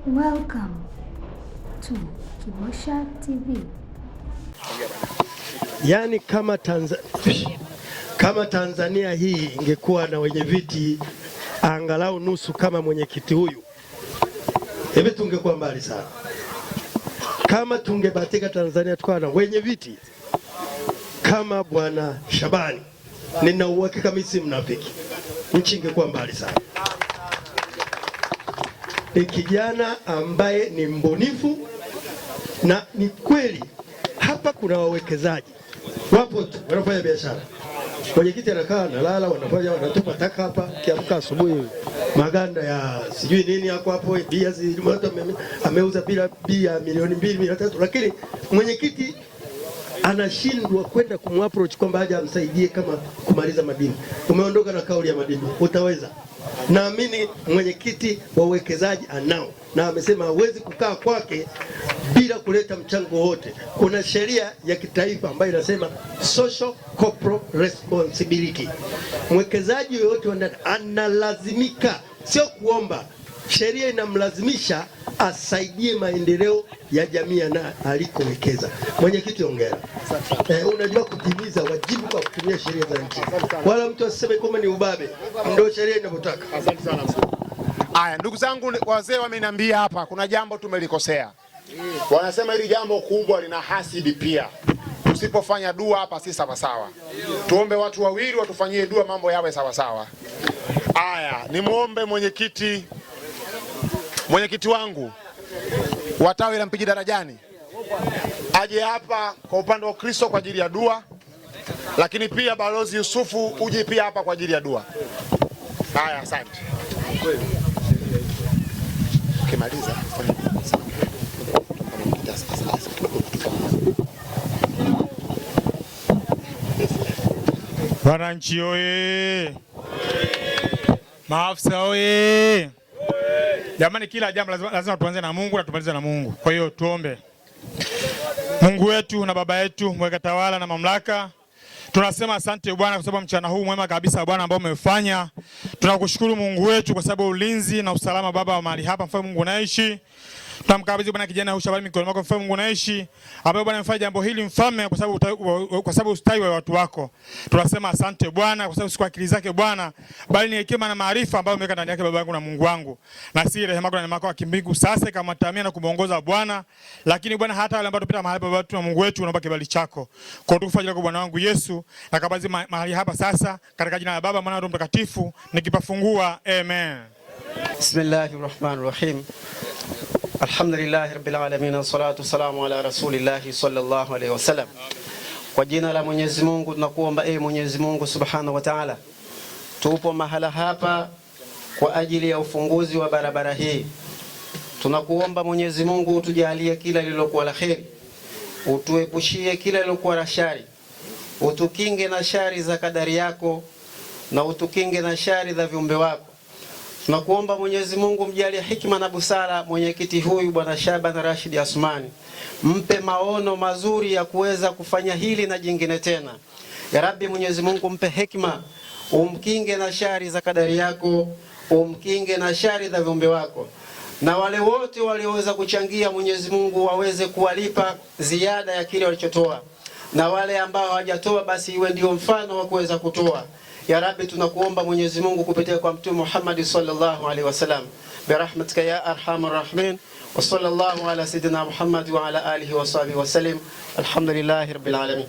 Welcome to Kibosha TV. Yaani kama Tanzania hii ingekuwa na wenye viti angalau nusu kama mwenyekiti huyu, hivi tungekuwa mbali sana. Kama tungebatika Tanzania tukawa na wenye viti kama Bwana Shabani, nina uhakika mimi si mnafiki, nchi ingekuwa mbali sana. Ni kijana ambaye ni mbunifu, na ni kweli hapa kuna wawekezaji wapo tu wanafanya biashara. Mwenyekiti anakaa nalala, wanatupa taka hapa, kiamka asubuhi maganda ya sijui nini hapo bia ameuza bia milioni 2-3, lakini mwenyekiti anashindwa kwenda kumapproach kwamba aje amsaidie kama kumaliza madini. Umeondoka na kauli ya madini, utaweza? Naamini mwenyekiti wa uwekezaji anao, na amesema hawezi kukaa kwake bila kuleta mchango wote. Kuna sheria ya kitaifa ambayo inasema social corporate responsibility. Mwekezaji yoyote analazimika, sio kuomba, sheria inamlazimisha asaidie maendeleo ya jamii na alikowekeza. Mwenyekiti, hongera. Unajua kutimiza wajibu kwa kutumia sheria za nchi, wala mtu asiseme kama ni ubabe, ndio sheria inavyotaka. Asante sana. Haya, ndugu zangu wazee wameniambia hapa kuna jambo tumelikosea. Wanasema hili jambo kubwa lina hasidi pia. Tusipofanya dua hapa si sawa sawa. Tuombe watu wawili watufanyie dua mambo yawe sawa sawa. Haya, nimuombe mwenyekiti wangu wa tawi la Mpiji Darajani aje hapa kwa upande wa Kristo kwa ajili ya dua, lakini pia Balozi Yusufu uje pia hapa kwa ajili ya dua. Haya, asante. Ukimaliza wananchi oye! Maafisa oye! Jamani, kila jambo lazima tuanze na Mungu na tumalize na Mungu. Kwa hiyo tuombe. Mungu wetu na Baba yetu mweka tawala na mamlaka, tunasema asante Bwana kwa sababu mchana huu mwema kabisa Bwana ambao umefanya. Tunakushukuru Mungu wetu kwa sababu ulinzi na usalama Baba wa mahali hapa. Mfalme Mungu unaishi, tunamkabidhi Bwana kijana huyu Shabani mikononi mwako. Mfalme Mungu unaishi, ambaye Bwana amefanya jambo hili Mfalme kwa sababu ustawi wa watu wako. Tunasema asante Bwana kwa sababu si kwa akili zake Bwana, bali ni hekima na maarifa ambayo umeweka ndani yake Baba yangu na Mungu wangu. Na si rehema yako na neema yako ya kimbingu sasa ikamtamia na kumuongoza Bwana, lakini Bwana hata wale ambao tupita mahali Baba yetu na Mungu wetu, naomba kibali chako kwa utukufu wa Bwana wangu Yesu, na kabidhi mahali hapa sasa katika jina la Baba, Mwana na Roho Mtakatifu nikipafungua. Amen. Bismillahirrahmanirrahim. Alhamdulillahi rabbil alamin, wassalatu wassalamu ala rasulillahi sallallahu alayhi wasallam. Kwa jina la Mwenyezi Mungu tunakuomba, Mwenyezi Mungu Subhanahu wa Ta'ala, tupo mahala hapa kwa ajili ya ufunguzi wa barabara hii. Tunakuomba Mwenyezi Mungu utujalie kila lilokuwa la kheri, utuepushie kila lilokuwa la shari, utukinge na shari za kadari yako na utukinge na shari za viumbe wako. Tunakuomba Mwenyezi Mungu mjalie hikima na busara mwenyekiti huyu Bwana Shaban Rashid Asmani, mpe maono mazuri ya kuweza kufanya hili na jingine tena. Ya Rabbi, Mwenyezi Mungu mpe hikima, umkinge na shari za kadari yako, umkinge na shari za viumbe wako, na wale wote walioweza kuchangia Mwenyezi Mungu waweze kuwalipa ziada ya kile walichotoa, na wale ambao hawajatoa basi iwe ndio mfano wa kuweza kutoa. Ya Rabbi, tunakuomba Mwenyezi Mungu kupitia kwa Mtume Muhammad sallallahu alaihi wasallam, birahmatika ya arhamar rahimin, wa sallallahu ala sayidina Muhammad wa ala alihi wa sahbihi wa sallam. Alhamdulillahi rabbil alamin.